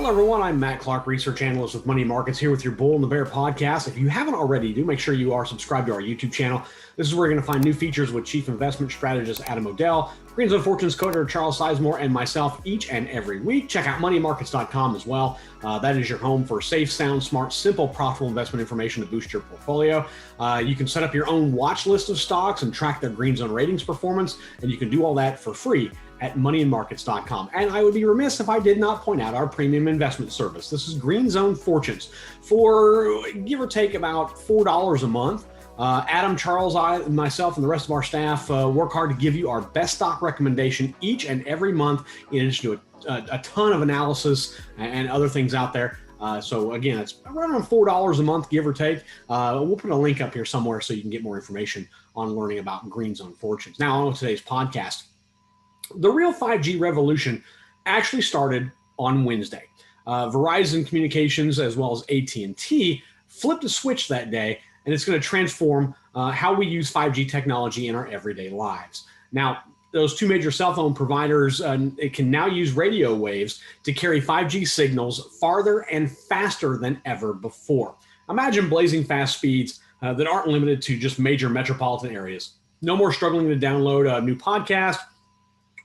Hello, everyone. I'm Matt Clark, research analyst with Money Markets, here with your Bull and the Bear podcast. If you haven't already, do make sure you are subscribed to our YouTube channel. This is where you're going to find new features with Chief Investment Strategist Adam O'Dell, Green Zone Fortunes coder Charles Sizemore, and myself each and every week. Check out moneymarkets.com as well. That is your home for safe, sound, smart, simple, profitable investment information to boost your portfolio. You can set up your own watch list of stocks and track their Green Zone ratings performance, and you can do all that for free at moneyandmarkets.com. And I would be remiss if I did not point out our premium investment service. This is Green Zone Fortunes. For give or take about $4 a month, Adam, Charles, myself, and the rest of our staff work hard to give you our best stock recommendation each and every month, in addition to a ton of analysis and other things out there. So again, it's around $4 a month, give or take. We'll put a link up here somewhere so you can get more information on learning about Green Zone Fortunes. Now, on with today's podcast. The real 5G revolution actually started on Wednesday. Verizon Communications, as well as At&t, flipped a switch that day, and it's going to transform how we use 5G technology in our everyday lives. Now, those two major cell phone providers it can now use radio waves to carry 5G signals farther and faster than ever before. Imagine blazing fast speeds that aren't limited to just major metropolitan areas. No more struggling to download a new podcast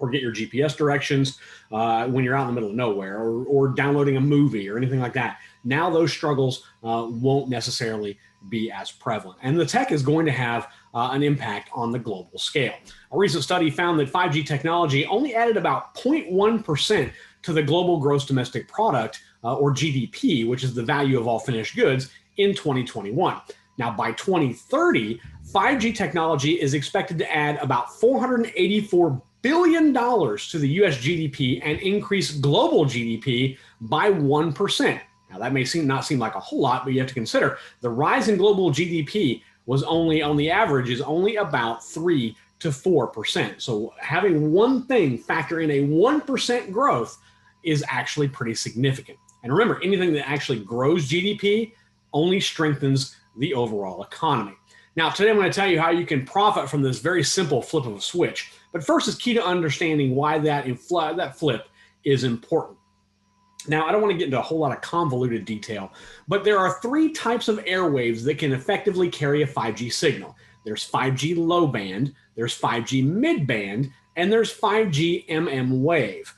or get your GPS directions when you're out in the middle of nowhere, or downloading a movie or anything like that. Now those struggles won't necessarily be as prevalent. And the tech is going to have an impact on the global scale. A recent study found that 5G technology only added about 0.1% to the global gross domestic product, or GDP, which is the value of all finished goods, in 2021. Now, by 2030, 5G technology is expected to add about $484 billion to the US GDP and increase global GDP by 1%. Now, that may not seem like a whole lot, but you have to consider the rise in global GDP was only, on the average, is only about 3 to 4%. So having one thing factor in a 1% growth is actually pretty significant. And remember, anything that actually grows GDP only strengthens the overall economy. Now, today I'm going to tell you how you can profit from this very simple flip of a switch. But first, it's key to understanding why that flip is important. Now, I don't want to get into a whole lot of convoluted detail, but there are three types of airwaves that can effectively carry a 5G signal. There's 5G low band, there's 5G mid band, and there's 5G MM wave.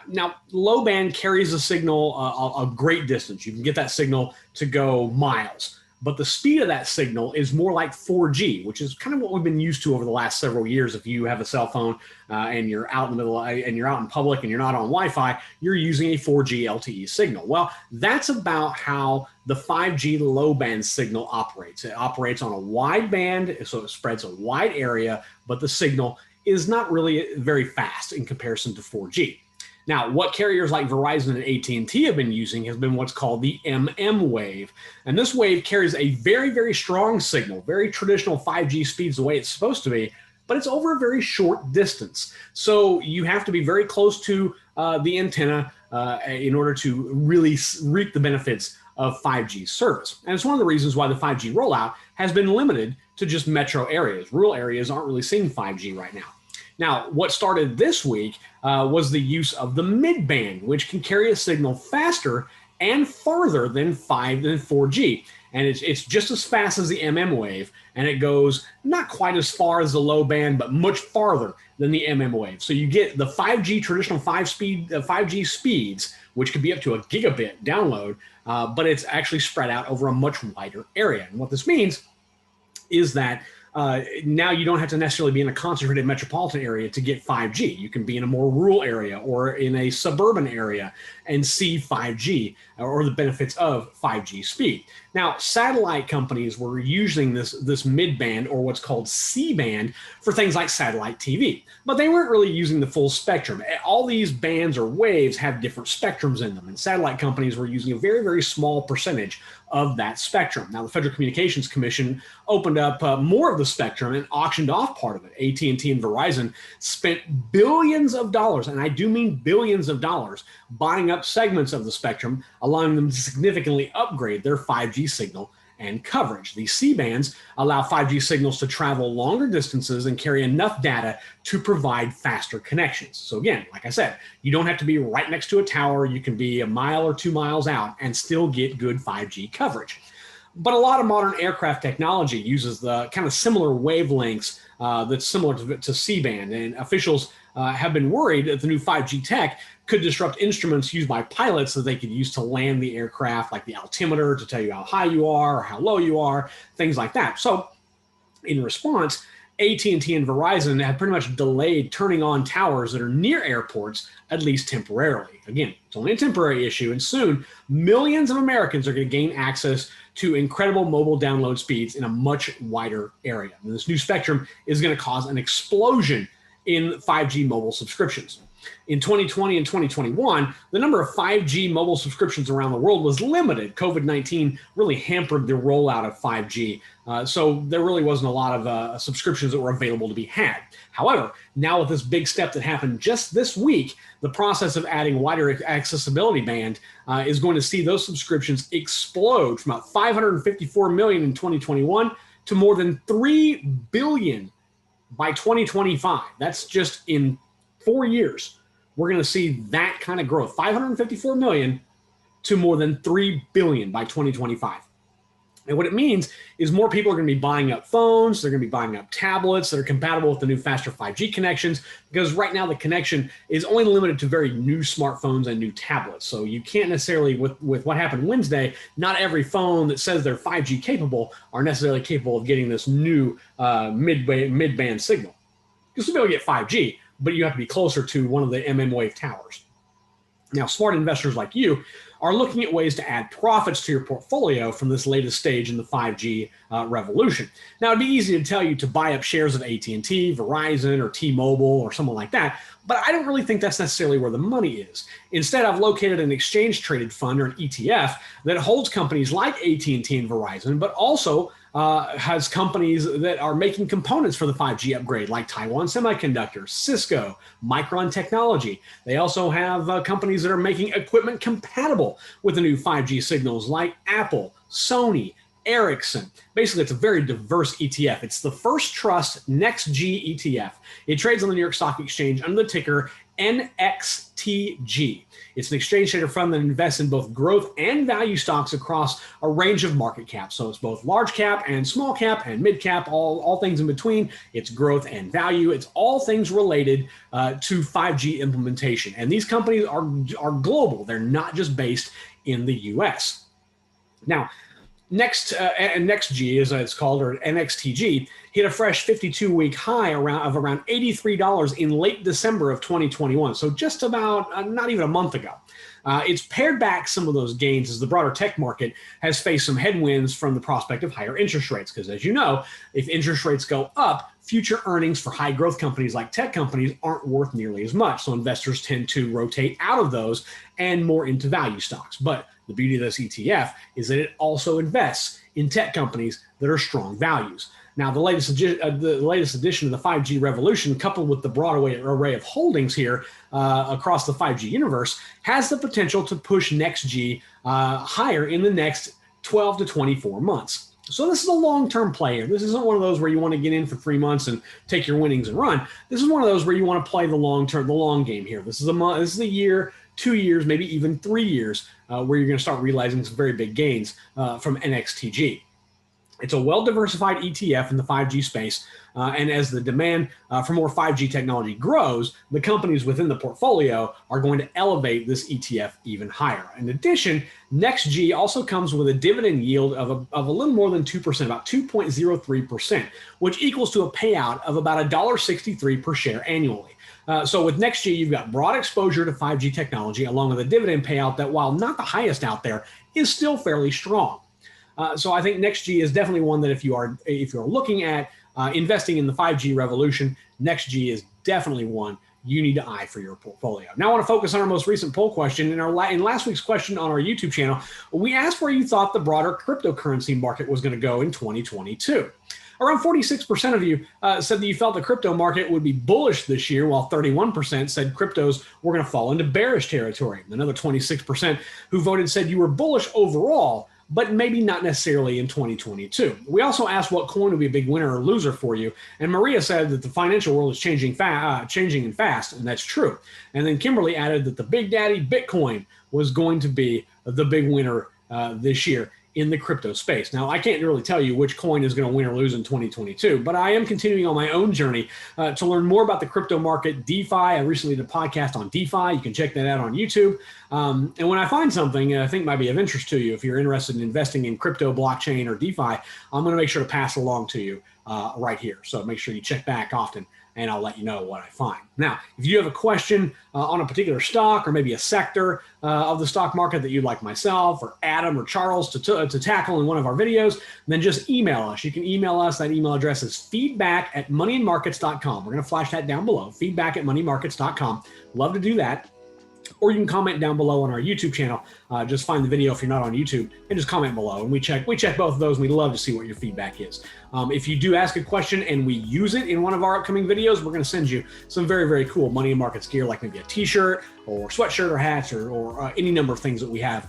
Now, low band carries a signal a great distance. You can get that signal to go miles. But the speed of that signal is more like 4G, which is kind of what we've been used to over the last several years. If you have a cell phone and you're out in the middle and you're out in public and you're not on Wi-Fi, you're using a 4G LTE signal. Well, that's about how the 5G low band signal operates. It operates on a wide band, so it spreads a wide area, but the signal is not really very fast in comparison to 4G. Now, what carriers like Verizon and At&t have been using has been what's called the MM wave. And this wave carries a very, very strong signal, very traditional 5G speeds the way it's supposed to be, but it's over a very short distance. So you have to be very close to the antenna in order to really reap the benefits of 5G service. And it's one of the reasons why the 5G rollout has been limited to just metro areas. Rural areas aren't really seeing 5G right now. Now, what started this week was the use of the mid-band, which can carry a signal faster and farther than 4G. And it's just as fast as the MM wave, and it goes not quite as far as the low band, but much farther than the MM wave. So you get the 5G traditional 5G speeds, which could be up to a gigabit download, but it's actually spread out over a much wider area. And what this means is that now you don't have to necessarily be in a concentrated metropolitan area to get 5G. You can be in a more rural area or in a suburban area and see 5G or the benefits of 5G speed. Now, satellite companies were using this mid-band, or what's called C-band, for things like satellite TV, but they weren't really using the full spectrum. All these bands or waves have different spectrums in them, and satellite companies were using a very, very small percentage of that spectrum. Now, the Federal Communications Commission opened up more of the spectrum and auctioned off part of it. At&t and Verizon spent billions of dollars, and I do mean billions of dollars, buying up segments of the spectrum, allowing them to significantly upgrade their 5G signal and coverage. These C-bands allow 5G signals to travel longer distances and carry enough data to provide faster connections. So again, like I said, you don't have to be right next to a tower. You can be a mile or 2 miles out and still get good 5G coverage. But a lot of modern aircraft technology uses the kind of similar wavelengths that's similar to C-band, and officials have been worried that the new 5G tech could disrupt instruments used by pilots that they could use to land the aircraft, like the altimeter to tell you how high you are or how low you are, things like that. So in response, AT&T and Verizon have pretty much delayed turning on towers that are near airports, at least temporarily. Again, it's only a temporary issue, and soon millions of Americans are going to gain access to incredible mobile download speeds in a much wider area. And this new spectrum is going to cause an explosion in 5G mobile subscriptions. In 2020 and 2021, the number of 5G mobile subscriptions around the world was limited. COVID-19 really hampered the rollout of 5G. So there really wasn't a lot of subscriptions that were available to be had. However, now with this big step that happened just this week, the process of adding wider accessibility band is going to see those subscriptions explode from about 554 million in 2021 to more than 3 billion by 2025. That's just in 4 years. We're going to see that kind of growth, 554 million to more than 3 billion by 2025. And what it means is more people are going to be buying up phones. They're going to be buying up tablets that are compatible with the new faster 5G connections, because right now the connection is only limited to very new smartphones and new tablets. So you can't necessarily, with what happened Wednesday, not every phone that says they're 5G capable are necessarily capable of getting this new mid-band signal. You'll still be able to get 5G, but you have to be closer to one of the wave towers. Now, smart investors like you are looking at ways to add profits to your portfolio from this latest stage in the 5G revolution. Now, it'd be easy to tell you to buy up shares of AT&T, Verizon, or T-Mobile, or someone like that, but I don't really think that's necessarily where the money is. Instead, I've located an exchange-traded fund, or an ETF, that holds companies like AT&T and Verizon, but also has companies that are making components for the 5G upgrade, like Taiwan Semiconductor, Cisco, Micron Technology. They also have companies that are making equipment compatible with the new 5G signals, like Apple, Sony, Ericsson. Basically, it's a very diverse ETF. It's the First Trust NextG ETF. It trades on the New York Stock Exchange under the ticker NXTG. It's an exchange traded fund that invests in both growth and value stocks across a range of market caps. So it's both large cap and small cap and mid cap, all things in between. It's growth and value. It's all things related to 5G implementation. And these companies are global. They're not just based in the US. Now, NextG, as it's called, or NXTG, hit a fresh 52-week high of around $83 in late December of 2021. So just about not even a month ago. It's pared back some of those gains as the broader tech market has faced some headwinds from the prospect of higher interest rates. Because as you know, if interest rates go up, future earnings for high growth companies like tech companies aren't worth nearly as much. So investors tend to rotate out of those and more into value stocks. But the beauty of this ETF is that it also invests in tech companies that are strong values. Now, the latest edition of the 5G revolution, coupled with the broad array of holdings here across the 5G universe, has the potential to push NextG higher in the next 12 to 24 months. So this is a long-term play here. This isn't one of those where you want to get in for 3 months and take your winnings and run. This is one of those where you want to play the long game here. This is a year, 2 years, maybe even 3 years, where you're going to start realizing some very big gains from NXTG. It's a well-diversified ETF in the 5G space, and as the demand for more 5G technology grows, the companies within the portfolio are going to elevate this ETF even higher. In addition, NextG also comes with a dividend yield of a little more than 2%, about 2.03%, which equals to a payout of about $1.63 per share annually. So with NextG, you've got broad exposure to 5G technology, along with a dividend payout that, while not the highest out there, is still fairly strong. So I think NextG is definitely one that if you're looking at investing in the 5G revolution, NextG is definitely one you need to eye for your portfolio. Now I want to focus on our most recent poll question. In last week's question on our YouTube channel, we asked where you thought the broader cryptocurrency market was going to go in 2022. Around 46% of you said that you felt the crypto market would be bullish this year, while 31% said cryptos were going to fall into bearish territory. Another 26% who voted said you were bullish overall, but maybe not necessarily in 2022. We also asked what coin would be a big winner or loser for you, and Maria said that the financial world is changing and fast, and that's true. And then Kimberly added that the Big Daddy Bitcoin was going to be the big winner this year in the crypto space. Now, I can't really tell you which coin is going to win or lose in 2022, but I am continuing on my own journey to learn more about the crypto market, DeFi. I recently did a podcast on DeFi. You can check that out on YouTube. And when I find something I think might be of interest to you, if you're interested in investing in crypto, blockchain, or DeFi, I'm going to make sure to pass it along to you right here. So make sure you check back often, and I'll let you know what I find. Now, if you have a question on a particular stock or maybe a sector of the stock market that you'd like myself or Adam or Charles to tackle in one of our videos, then just email us. You can email us. That email address is feedback@moneyandmarkets.com. We're going to flash that down below, feedback@moneyandmarkets.com. Love to do that. Or you can comment down below on our YouTube channel. Just find the video if you're not on YouTube and just comment below. And we check both of those, and we love to see what your feedback is. If you do ask a question and we use it in one of our upcoming videos, we're going to send you some very, very cool Money and Markets gear, like maybe a t-shirt or sweatshirt or hats or any number of things that we have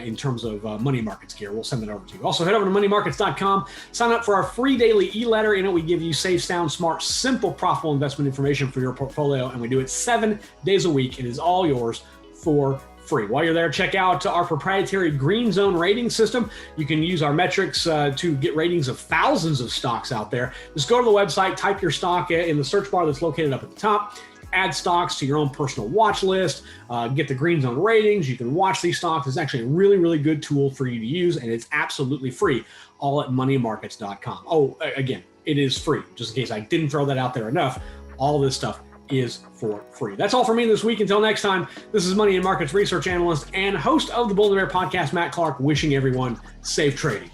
in terms of Money and Markets gear. We'll send it over to you. Also, head over to moneymarkets.com. Sign up for our free daily e-letter. In it, we give you safe, sound, smart, simple, profitable investment information for your portfolio, and we do it 7 days a week. It is all yours for free. While you're there, check out our proprietary green zone rating system. You can use our metrics to get ratings of thousands of stocks out there. Just go to the website, type your stock in the search bar that's located up at the top, add stocks to your own personal watch list, get the green zone ratings. You can watch these stocks. It's actually a really, really good tool for you to use, and it's absolutely free, all at moneymarkets.com. Oh, again, it is free, just in case I didn't throw that out there enough. All this stuff is for free. That's all for me this week. Until next time, this is Money and Markets research analyst and host of the Bull and Bear podcast, Matt Clark, wishing everyone safe trading.